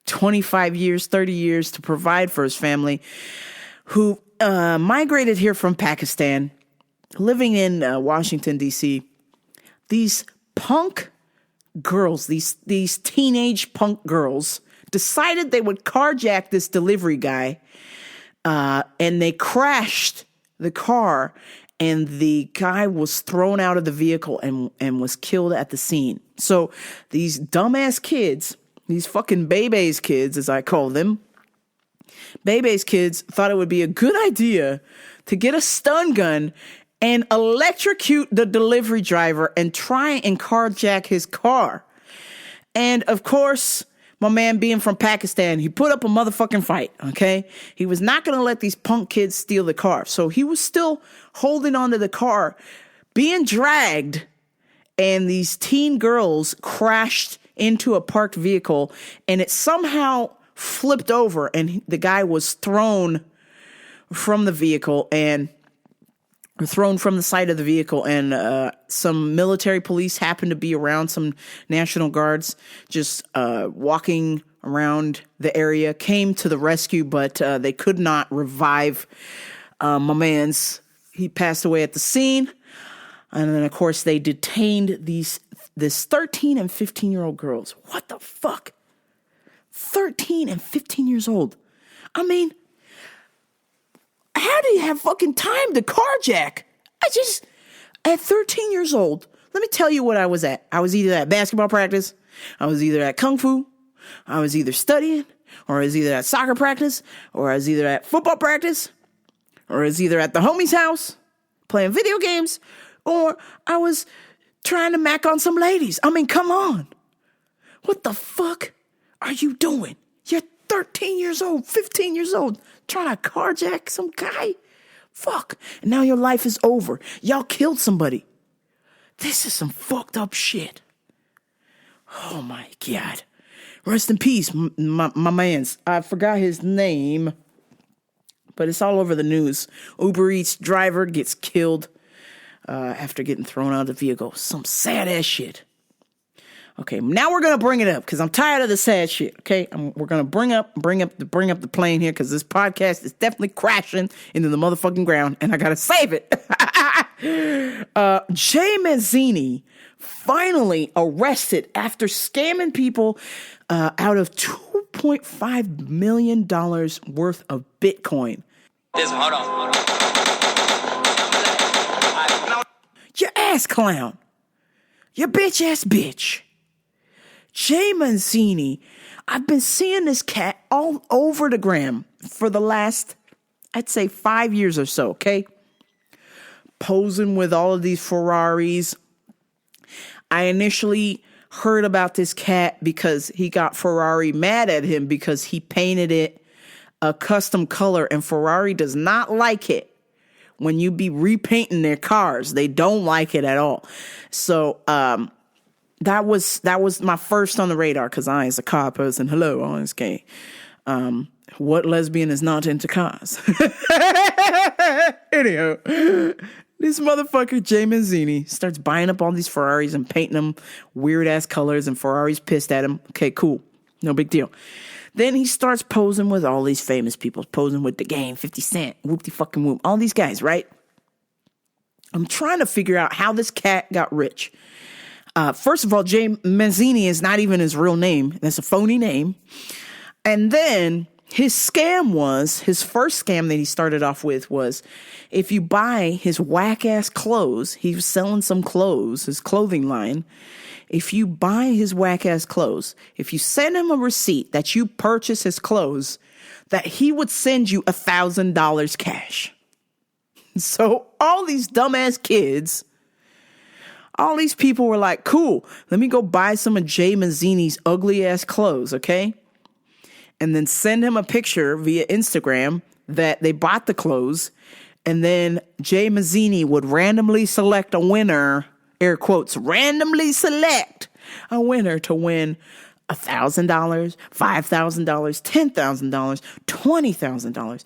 25 years, 30 years to provide for his family, who migrated here from Pakistan, living in Washington, D.C. These punk girls, these teenage punk girls, decided they would carjack this delivery guy and they crashed the car, and the guy was thrown out of the vehicle and was killed at the scene. So these dumbass kids, these fucking Bebe's kids, as I call them, Bebe's kids thought it would be a good idea to get a stun gun and electrocute the delivery driver and try and carjack his car. And of course, my man being from Pakistan, he put up a motherfucking fight, okay? He was not going to let these punk kids steal the car. So he was still holding onto the car, being dragged, and these teen girls crashed into a parked vehicle, and it somehow flipped over, and the guy was thrown from the vehicle and thrown from the side of the vehicle, and some military police happened to be around, some National Guards just walking around the area, came to the rescue, but they could not revive my man's. He passed away at the scene. And then, of course, they detained this 13 and 15-year-old girls. What the fuck? 13 and 15 years old. I mean, how do you have fucking time to carjack? At 13 years old, let me tell you what I was at. I was either at basketball practice, I was either at kung fu, I was either studying, or I was either at soccer practice, or I was either at football practice, or I was either at the homie's house playing video games, or I was trying to mac on some ladies. I mean, come on. What the fuck are you doing? You're 13 years old, 15 years old, trying to carjack some guy? Fuck. And now your life is over. Y'all killed somebody. This is some fucked up shit. Oh my God. Rest in peace, my man's. I forgot his name, but it's all over the news. Uber Eats driver gets killed after getting thrown out of the vehicle. Some sad ass shit. Okay, now we're gonna bring it up because I'm tired of the sad shit. Okay, we're gonna bring up the plane here because this podcast is definitely crashing into the motherfucking ground, and I gotta save it. Jay Mazzini finally arrested after scamming people out of $2.5 million worth of Bitcoin. Hold on. Your ass clown. Your bitch ass bitch. Jay Mazzini. I've been seeing this cat all over the gram for the last, I'd say 5 years or so, okay? Posing with all of these Ferraris. I initially heard about this cat because he got Ferrari mad at him because he painted it a custom color, and Ferrari does not like it. When you be repainting their cars, they don't like it at all. So that was my first on the radar because I, as a car person, hello, I was gay. What lesbian is not into cars? Anyhow, this motherfucker Jay Mazzini starts buying up all these Ferraris and painting them weird ass colors, and Ferrari's pissed at him. Okay, cool, no big deal. Then he starts posing with all these famous people, posing with The Game, 50 Cent, whoopty fucking whoop, all these guys, right? I'm trying to figure out how this cat got rich. First of all, Jay Mazzini is not even his real name. That's a phony name. And then his first scam that he started off with was, if you buy his whack-ass clothes, he was selling some clothes, his clothing line. If you buy his whack-ass clothes, if you send him a receipt that you purchase his clothes, that he would send you $1,000 cash. So all these dumbass kids, all these people were like, cool, let me go buy some of Jay Mazzini's ugly-ass clothes, okay? And then send him a picture via Instagram that they bought the clothes, and then Jay Mazzini would randomly select a winner, air quotes, randomly select a winner to win $1,000, $5,000, $10,000, $20,000.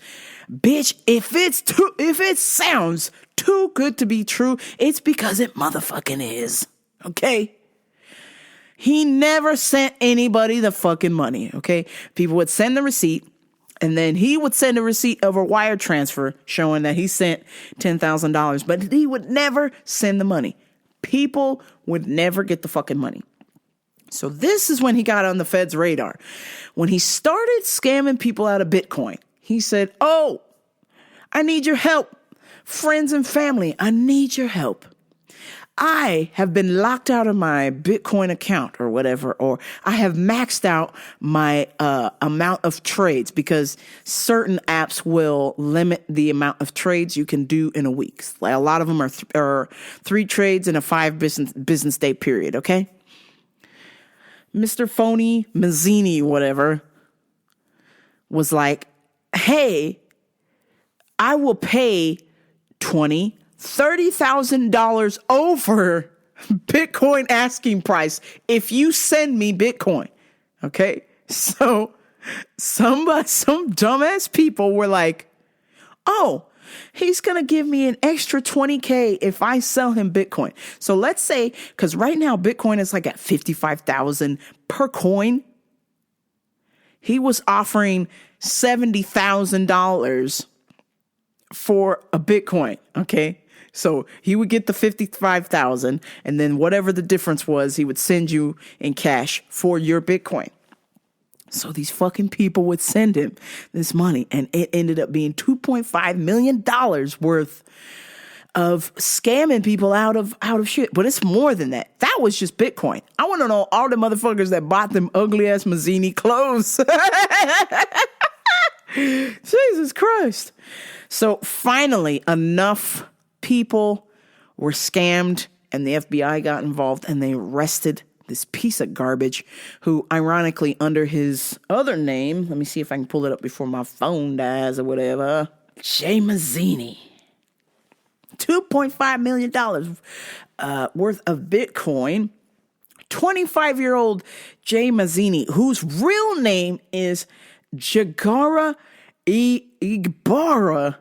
Bitch, if it sounds too good to be true, it's because it motherfucking is. Okay? He never sent anybody the fucking money, okay? People would send the receipt, and then he would send a receipt of a wire transfer showing that he sent $10,000, but he would never send the money. People would never get the fucking money. So this is when he got on the Fed's radar. When he started scamming people out of Bitcoin, he said, oh, I need your help. Friends and family, I need your help. I have been locked out of my Bitcoin account or whatever, or I have maxed out my amount of trades because certain apps will limit the amount of trades you can do in a week. Like a lot of them are 3 trades in a 5 business day period, okay? Mr. Phony Mazzini, whatever, was like, hey, I will pay $30,000 over Bitcoin asking price if you send me Bitcoin. Okay. So some dumbass people were like, oh, he's going to give me an extra $20,000 if I sell him Bitcoin. So let's say, because right now Bitcoin is like at 55,000 per coin. He was offering $70,000 for a Bitcoin. Okay. So he would get the 55,000 and then whatever the difference was, he would send you in cash for your Bitcoin. So these fucking people would send him this money and it ended up being $2.5 million worth of scamming people out of shit. But it's more than that. That was just Bitcoin. I want to know all the motherfuckers that bought them ugly ass Mazzini clothes. Jesus Christ. So finally, enough people were scammed and the FBI got involved and they arrested this piece of garbage who ironically under his other name, let me see if I can pull it up before my phone dies or whatever, Jay Mazzini. $2.5 million worth of Bitcoin. 25-year-old Jay Mazzini, whose real name is Jagara Igbara,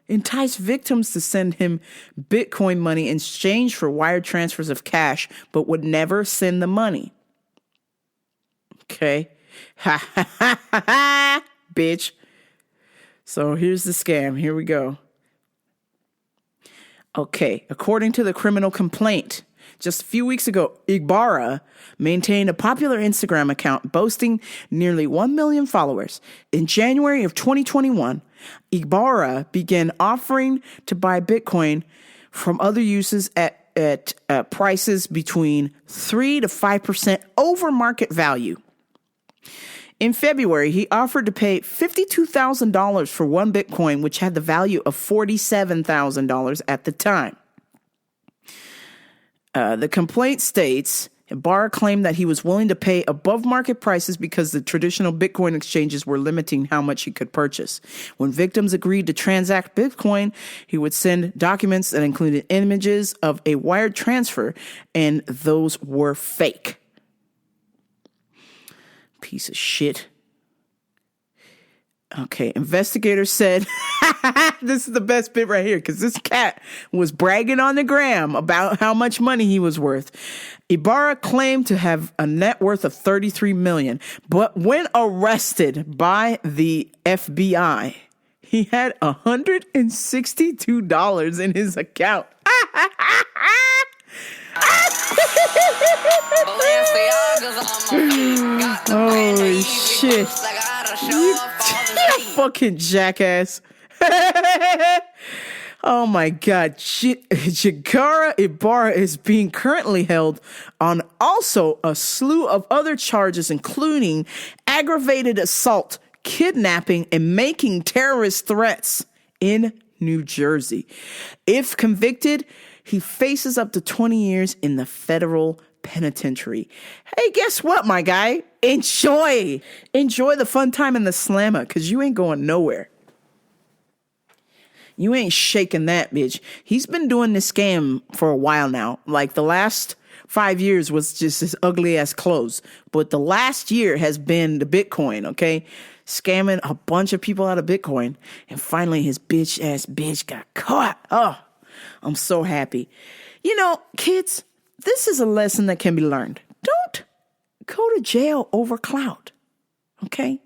enticed victims to send him Bitcoin money in exchange for wire transfers of cash, but would never send the money. Okay. Ha ha ha ha ha, bitch. So here's the scam. Here we go. Okay. According to the criminal complaint, just a few weeks ago, Igbara maintained a popular Instagram account boasting nearly 1 million followers. In January of 2021, Igbara began offering to buy Bitcoin from other users at prices between 3 to 5% over market value. In February, he offered to pay $52,000 for one Bitcoin, which had the value of $47,000 at the time. The complaint states, Ibarra claimed that he was willing to pay above market prices because the traditional Bitcoin exchanges were limiting how much he could purchase. When victims agreed to transact Bitcoin, he would send documents that included images of a wired transfer, and those were fake. Piece of shit. Okay, investigators said, this is the best bit right here, because this cat was bragging on the gram about how much money he was worth. Ibarra claimed to have a net worth of $33 million, but when arrested by the FBI, he had $162 in his account. Holy shit. You fucking jackass. Oh my God. Jagara Ibarra is being currently held on also a slew of other charges, including aggravated assault, kidnapping, and making terrorist threats in New Jersey. If convicted, he faces up to 20 years in the federal penitentiary. Hey, guess what, my guy? Enjoy the fun time in the slammer, because you ain't going nowhere. You ain't shaking that, bitch. He's been doing this scam for a while now. Like the last 5 years was just his ugly ass clothes. But the last year has been the Bitcoin, okay? Scamming a bunch of people out of Bitcoin. And finally his bitch ass bitch got caught. Oh, I'm so happy. You know, kids, this is a lesson that can be learned. Don't go to jail over clout, okay?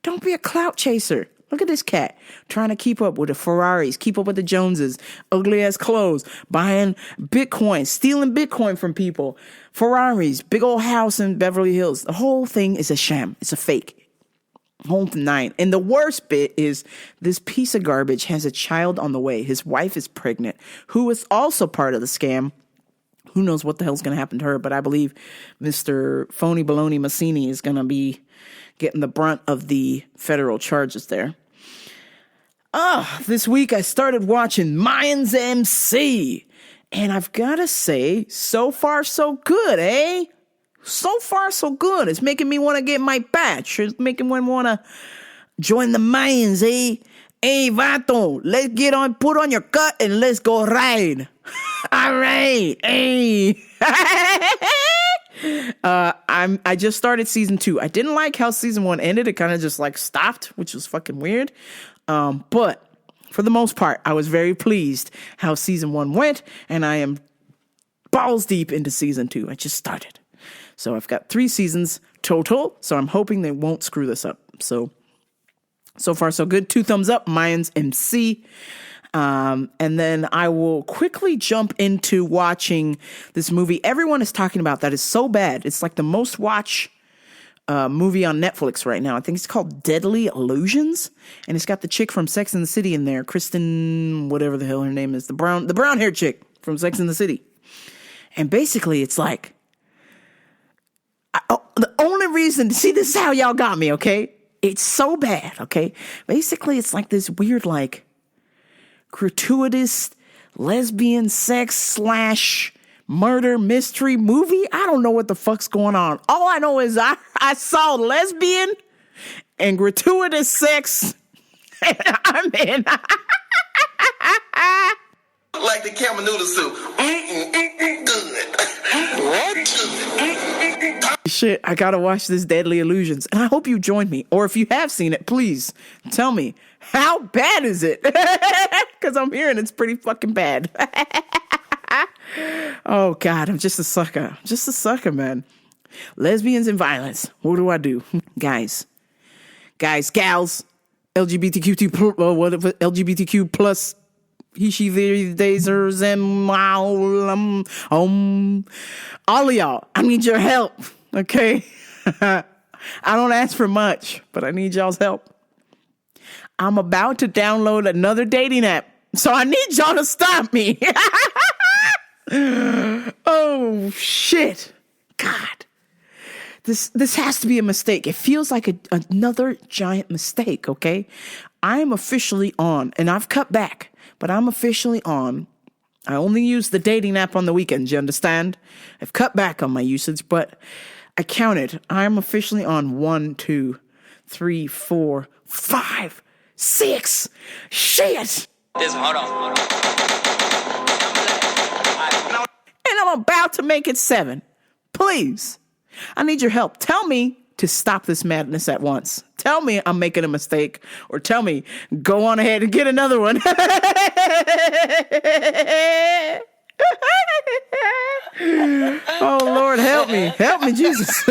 Don't be a clout chaser. Look at this cat trying to keep up with the Ferraris, keep up with the Joneses, ugly ass clothes, buying Bitcoin, stealing Bitcoin from people, Ferraris, big old house in Beverly Hills. The whole thing is a sham. It's a fake. home tonight. And the worst bit is this piece of garbage has a child on the way. His wife is pregnant, who is also part of the scam. Who knows what the hell's going to happen to her, but I believe Mr. Phony Baloney Massini is going to be getting the brunt of the federal charges there. This week I started watching Mayans MC, and I've got to say, so far so good, eh? So far so good. It's making me want to get my patch. It's making me want to join the Mayans, eh? Hey, vato, let's get on, put on your cut, and let's go ride. All right, hey. I just started season 2. I didn't like how season 1 ended. It kind of just like stopped, which was fucking weird. But for the most part, I was very pleased how season 1 went, and I am balls deep into season 2. I just started. So I've got 3 seasons total, so I'm hoping they won't screw this up. So far so good. 2 thumbs up, Mayans MC. And then I will quickly jump into watching this movie everyone is talking about that is so bad. It's like the most watched movie on Netflix right now. I think it's called Deadly Illusions, and it's got the chick from Sex and the City in there, Kristen, whatever the hell her name is, the brown hair chick from Sex and the City. And basically, it's like the only reason. See, this is how y'all got me. Okay, it's so bad. Okay, basically, it's like this weird like gratuitous lesbian sex / murder mystery movie. I don't know what the fuck's going on. All I know is I saw lesbian and gratuitous sex. I'm in. Like the camel noodle soup. Good. What? Shit, I gotta watch this Deadly Illusions, and I hope you join me. Or if you have seen it, please tell me, how bad is it? Because I'm hearing it's pretty fucking bad. Oh God, I'm just a sucker. Just a sucker, man. Lesbians and violence. What do I do? Guys, gals, LGBTQ2, LGBTQ plus, he, she, they, they's, them, all of y'all, I need your help, okay? I don't ask for much, but I need y'all's help. I'm about to download another dating app, so I need y'all to stop me. Oh, shit. God. This has to be a mistake. It feels like another giant mistake, okay? I'm officially on, and I've cut back, but I'm officially on. I only use the dating app on the weekends, you understand? I've cut back on my usage, but I counted. I'm officially on 1, 2, 3, 4, 5, 6. Shit! Hold on. And I'm about to make it 7. Please. I need your help. Tell me to stop this madness at once. Tell me I'm making a mistake, or tell me go on ahead and get another one. Oh, Lord, help me. Help me, Jesus.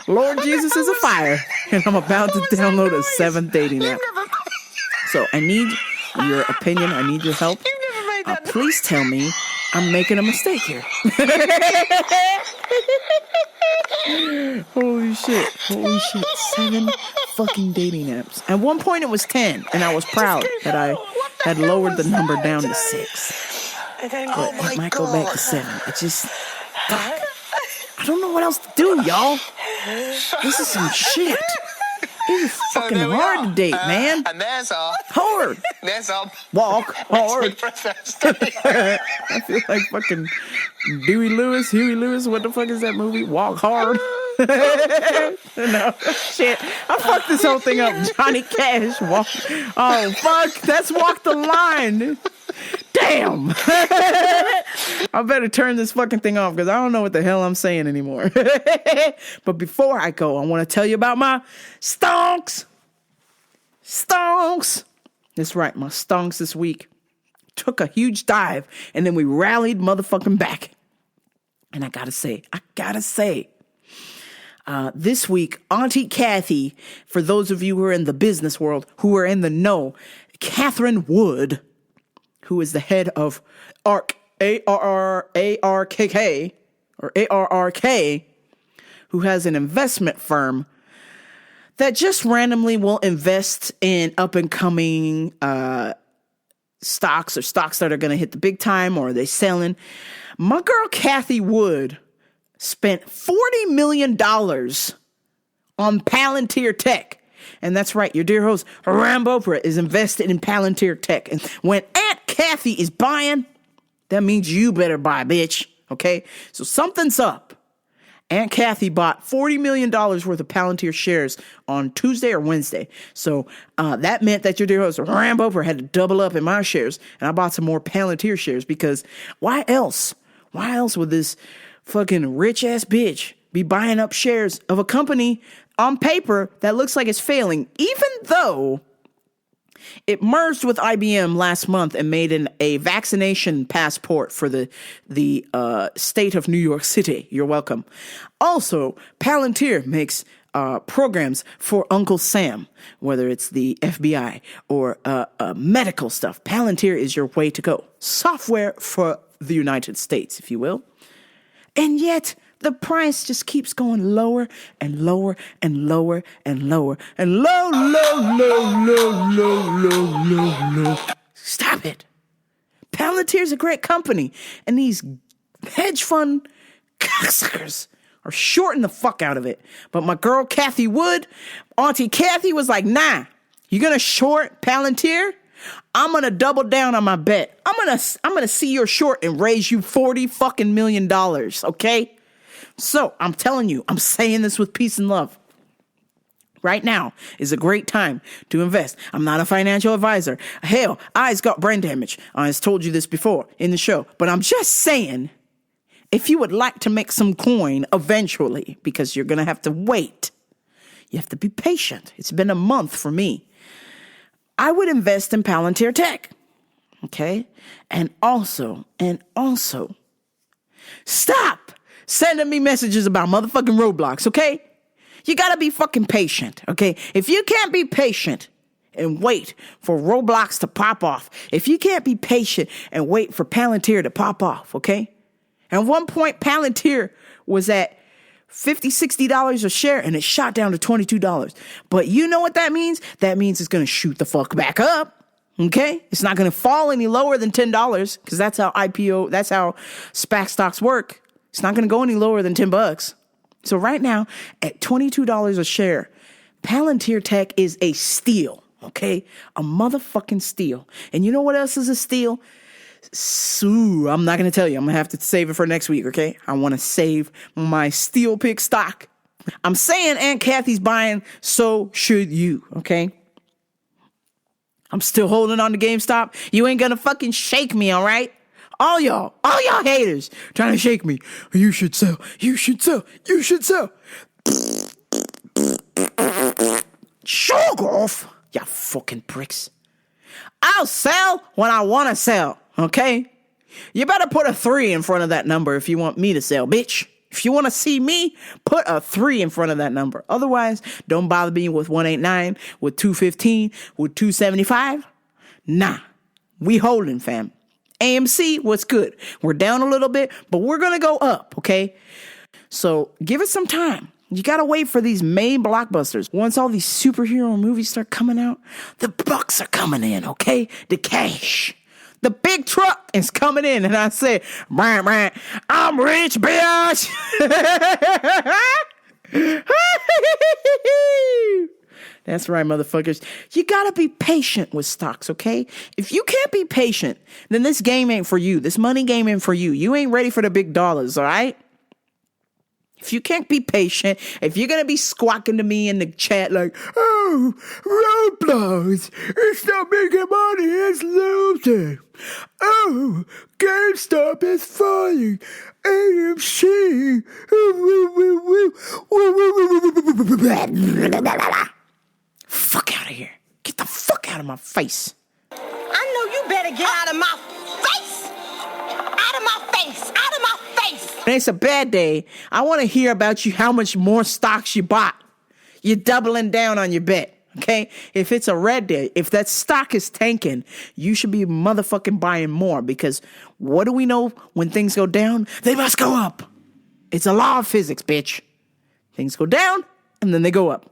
Lord Jesus is a fire, and I'm about to download a 7th dating app. So I need your opinion. I need your help. Please tell me I'm making a mistake here. Holy shit. 7 fucking dating apps. At one point it was 10, and I was proud that I had lowered the number down to 6. But it might go back to 7. It just, fuck. I don't know what else to do, y'all. This is some shit. It is fucking hard to date, man. And that's all. Hard. That's all. Walk hard. I feel like fucking Huey Lewis. What the fuck is that movie? Walk Hard. No, shit. I fucked this whole thing up. Johnny Cash. Walk. Oh, fuck. That's Walk the Line. Damn. I better turn this fucking thing off because I don't know what the hell I'm saying anymore. But before I go, I want to tell you about my Stonks. That's right, my Stonks this week took a huge dive, and then we rallied motherfucking back. And I gotta say, this week, Auntie Kathy, for those of you who are in the business world, who are in the know, Catherine Wood, who is the head of ARK, ARRK, who has an investment firm that just randomly will invest in up and coming stocks or stocks that are going to hit the big time or they selling. My girl Kathy Wood spent $40 million on Palantir Tech. And that's right, your dear host, Rambo Oprah, is invested in Palantir Tech. And when Aunt Kathy is buying, that means you better buy, bitch. Okay? So something's up. Aunt Kathy bought $40 million worth of Palantir shares on Tuesday or Wednesday. So that meant that your dear host, Rambo Oprah, had to double up in my shares. And I bought some more Palantir shares because why else? Why else would this fucking rich-ass bitch be buying up shares of a company on paper that looks like it's failing, even though it merged with IBM last month and made a vaccination passport for the state of New York City. You're welcome. Also, Palantir makes programs for Uncle Sam, whether it's the FBI or medical stuff. Palantir is your way to go. Software for the United States, if you will. And yet, the price just keeps going lower and lower and lower and lower and low. Stop it. Palantir's a great company. And these hedge fund cocksuckers are shorting the fuck out of it. But my girl Kathy Wood, Auntie Kathy was like, nah, you're going to short Palantir? I'm going to double down on my bet. I'm going to see your short and raise you $40 fucking million, okay? So, I'm telling you, I'm saying this with peace and love. Right now is a great time to invest. I'm not a financial advisor. Hell, I's got brain damage. I has told you this before in the show. But I'm just saying, if you would like to make some coin eventually, because you're going to have to wait, you have to be patient. It's been a month for me. I would invest in Palantir Tech. Okay? And also, stop sending me messages about motherfucking Roblox, okay? You gotta be fucking patient, okay? If you can't be patient and wait for Roblox to pop off, if you can't be patient and wait for Palantir to pop off, okay? At one point, Palantir was at $50, $60 a share, and it shot down to $22. But you know what that means? That means it's gonna shoot the fuck back up, okay? It's not gonna fall any lower than $10, because that's how SPAC stocks work. It's not going to go any lower than $10. So right now, at $22 a share, Palantir Tech is a steal, okay? A motherfucking steal. And you know what else is a steal? I'm not going to tell you. I'm going to have to save it for next week, okay? I want to save my steel pick stock. I'm saying Aunt Kathy's buying, so should you, okay? I'm still holding on to GameStop. You ain't going to fucking shake me, all right? All y'all haters trying to shake me. You should sell. Show off, you fucking pricks. I'll sell when I want to sell, okay? You better put a 3 in front of that number if you want me to sell, bitch. If you want to see me, put a 3 in front of that number. Otherwise, don't bother me with 189, with 215, with 275. Nah, we holding, fam. AMC, what's good? We're down a little bit, but we're going to go up, okay? So give it some time. You got to wait for these main blockbusters. Once all these superhero movies start coming out, the bucks are coming in, okay? The cash. The big truck is coming in, and I say, I'm rich, bitch. That's right, motherfuckers. You gotta be patient with stocks, okay? If you can't be patient, then this game ain't for you. This money game ain't for you. You ain't ready for the big dollars, all right? If you can't be patient, if you're gonna be squawking to me in the chat like, oh, Roblox, it's not making money, it's losing. Oh, GameStop is falling. AMC. Fuck out of here. Get the fuck out of my face. I know you better get out of my face. Out of my face. Out of my face. When it's a bad day, I want to hear about you, how much more stocks you bought. You're doubling down on your bet. Okay? If it's a red day, if that stock is tanking, you should be motherfucking buying more, because what do we know when things go down? They must go up. It's a law of physics, bitch. Things go down and then they go up.